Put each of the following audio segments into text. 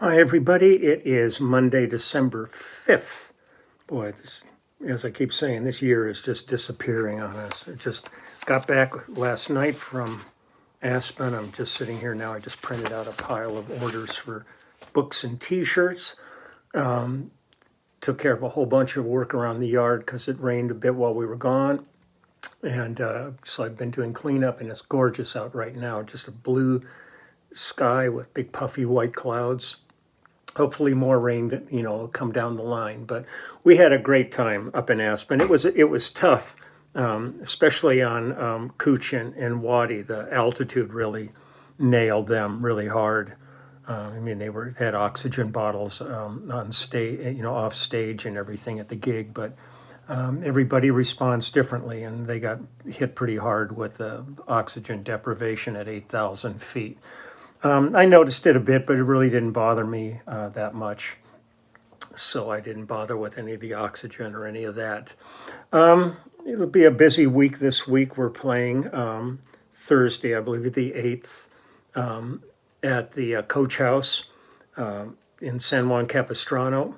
Hi, everybody. It is Monday, December 5th. Boy, this, as I keep saying, this year is just disappearing on us. I just got back last night from Aspen. I'm just sitting here now. I just printed out a pile of orders for books and t-shirts. Took care of a whole bunch of work around the yard because it rained a bit while we were gone. And so I've been doing cleanup, and it's gorgeous out right now. Just a blue sky with big puffy white clouds. Hopefully more rain, will come down the line. But we had a great time up in Aspen. It was tough, especially on Cooch and Wadi. The altitude really nailed them really hard. They had oxygen bottles on stage, off stage and everything at the gig, but everybody responds differently, and they got hit pretty hard with oxygen deprivation at 8,000 feet. I noticed it a bit, but it really didn't bother me that much. So I didn't bother with any of the oxygen or any of that. It'll be a busy week this week. We're playing Thursday, I believe, the 8th, at the Coach House in San Juan Capistrano.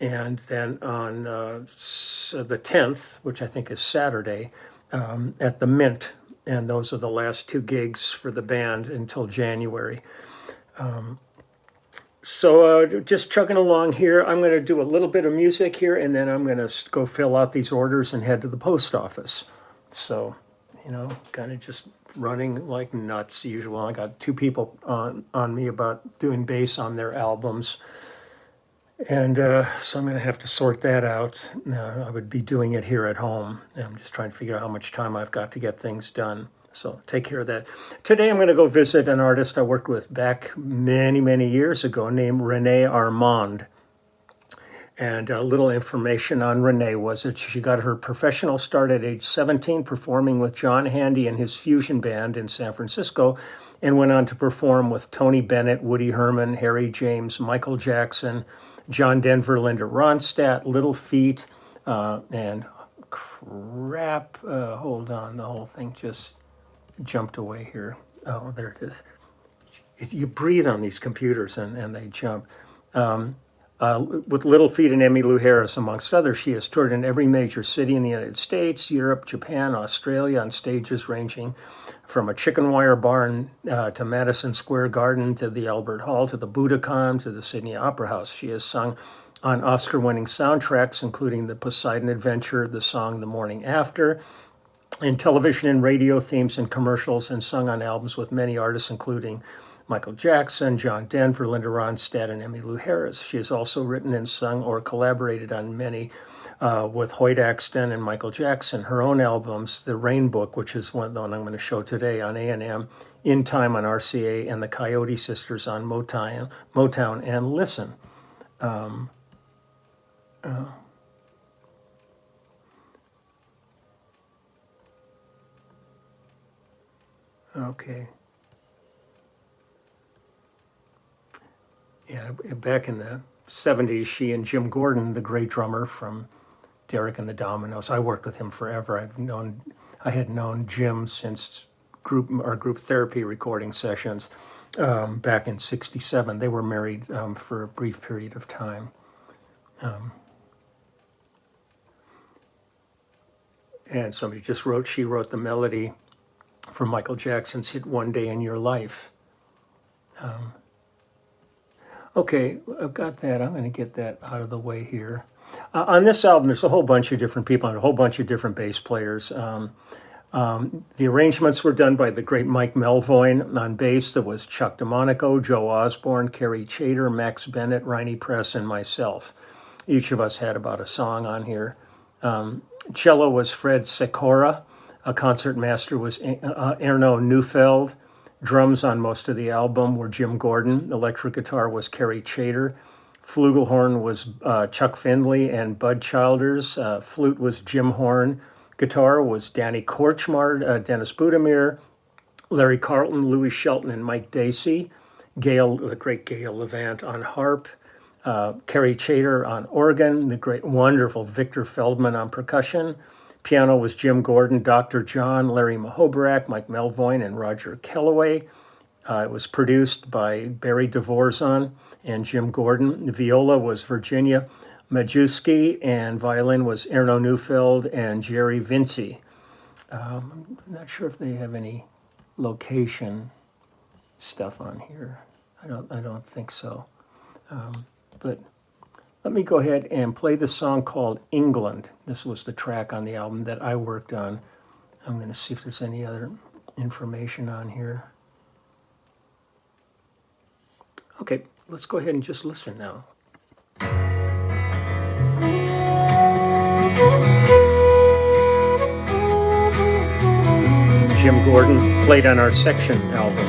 And then on the 10th, which I think is Saturday, at the Mint. And those are the last two gigs for the band until January. So just chugging along here. I'm going to do a little bit of music here, and then I'm going to go fill out these orders and head to the post office. So, kind of just running like nuts usual. I got two people on me about doing bass on their albums. And so I'm going to have to sort that out. I would be doing it here at home. I'm just trying to figure out how much time I've got to get things done. So take care of that. Today I'm going to go visit an artist I worked with back many, many years ago named Renee Armand. And a little information on Renee was that she got her professional start at age 17 performing with John Handy and his fusion band in San Francisco, and went on to perform with Tony Bennett, Woody Herman, Harry James, Michael Jackson, John Denver, Linda Ronstadt, Little Feat, and crap, hold on, the whole thing just jumped away here. Oh, there it is. You breathe on these computers and they jump. With Little Feat and Emmylou Harris, amongst others, she has toured in every major city in the United States, Europe, Japan, Australia, on stages ranging from a chicken wire barn to Madison Square Garden to the Albert Hall to the Budokan to the Sydney Opera House. She has sung on Oscar-winning soundtracks, including The Poseidon Adventure, the song The Morning After, in television and radio themes and commercials, and sung on albums with many artists, including Michael Jackson, John Denver, Linda Ronstadt, and Emmylou Harris. She has also written and sung or collaborated on many with Hoyt Axton and Michael Jackson. Her own albums, The Rain Book, which is the one I'm going to show today on A&M, In Time on RCA, and The Coyote Sisters on Motown and Listen. Okay. Yeah, back in the 70s, she and Jim Gordon, the great drummer from Derek and the Dominos, I worked with him forever. I had known Jim since our group therapy recording sessions back in '67. They were married for a brief period of time. And she wrote the melody for Michael Jackson's hit One Day in Your Life. Okay, I've got that. I'm going to get that out of the way here. On this album, there's a whole bunch of different people and a whole bunch of different bass players. The arrangements were done by the great Mike Melvoin on bass. There was Chuck DeMonico, Joe Osborne, Kerry Chater, Max Bennett, Riney Press, and myself. Each of us had about a song on here. Cello was Fred Secora. A concert master was Erno Neufeld. Drums on most of the album were Jim Gordon. Electric guitar was Kerry Chater. Flugelhorn was Chuck Findlay and Bud Childers. Flute was Jim Horn. Guitar was Danny Korchmar, Dennis Budimir, Larry Carlton, Louis Shelton, and Mike Dacey. The great Gail Levant on harp. Kerry Chater on organ. The great, wonderful Victor Feldman on percussion. Piano was Jim Gordon, Dr. John, Larry Mahobarak, Mike Melvoin, and Roger Kellaway. It was produced by Barry DeVorzon. and Jim Gordon. The viola was Virginia Majewski, and violin was Erno Neufeld and Jerry Vinci. I'm not sure if they have any location stuff on here. I don't think so. But let me go ahead and play the song called England. This was the track on the album that I worked on. I'm going to see if there's any other information on here. Okay, let's go ahead and just listen now. Jim Gordon played on our Section album.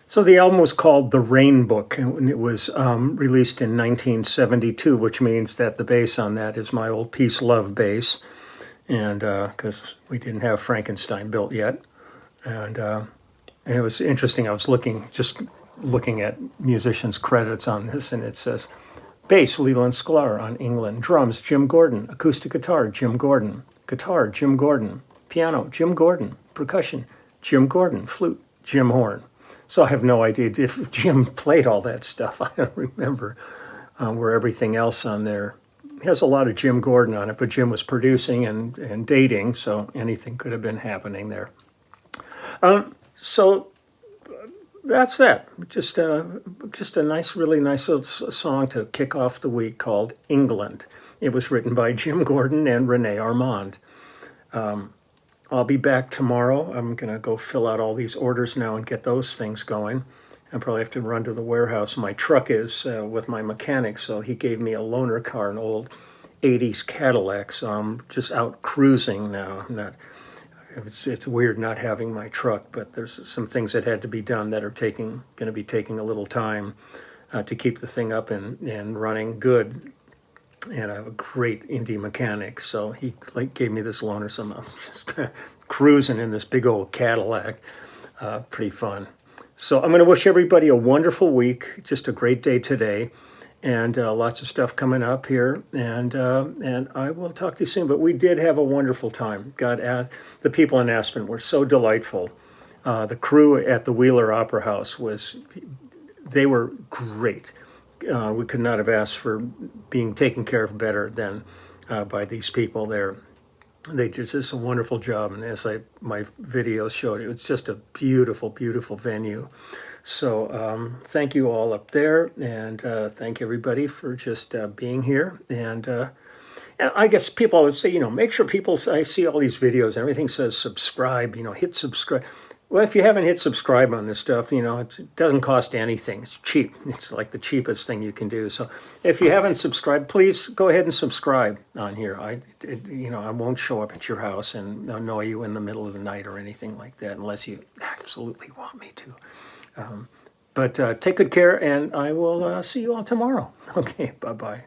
So the album was called The Rain Book, and it was released in 1972, which means that the bass on that is my old Peace Love bass, and because we didn't have Frankenstein built yet, and And it was interesting. I was just looking at musicians' credits on this, and it says, bass, Leland Sklar on England. Drums, Jim Gordon. Acoustic guitar, Jim Gordon. Guitar, Jim Gordon. Piano, Jim Gordon. Percussion, Jim Gordon. Flute, Jim Horn. So I have no idea if Jim played all that stuff. I don't remember where everything else on there. It has a lot of Jim Gordon on it, but Jim was producing and dating, so anything could have been happening there. So that's that. Just a nice, really nice little song to kick off the week called England. It was written by Jim Gordon and Renee Armand. I'll be back tomorrow. I'm going to go fill out all these orders now and get those things going. I probably have to run to the warehouse. My truck is with my mechanic, so he gave me a loaner car, an old 80s Cadillac, so I'm just out cruising now. It's weird not having my truck, but there's some things that had to be done that are going to be taking a little time to keep the thing up and running good. And I have a great indie mechanic, so he gave me this loaner, so I'm just cruising in this big old Cadillac. Pretty fun. So I'm going to wish everybody a wonderful week, just a great day today, and lots of stuff coming up here, and I will talk to you soon. But we did have a wonderful time. The people in Aspen were so delightful. The crew at the Wheeler Opera House they were great. We could not have asked for being taken care of better than by these people there. They did just a wonderful job, and as my videos showed, it was just a beautiful, beautiful venue. So thank you all up there, and thank everybody for just being here. And I guess people always say, make sure I see all these videos, and everything says subscribe, hit subscribe. Well, if you haven't hit subscribe on this stuff, it doesn't cost anything. It's cheap. It's like the cheapest thing you can do. So if you haven't subscribed, please go ahead and subscribe on here. I won't show up at your house and annoy you in the middle of the night or anything like that unless you absolutely want me to. But take good care, and I will see you all tomorrow. Okay, bye-bye.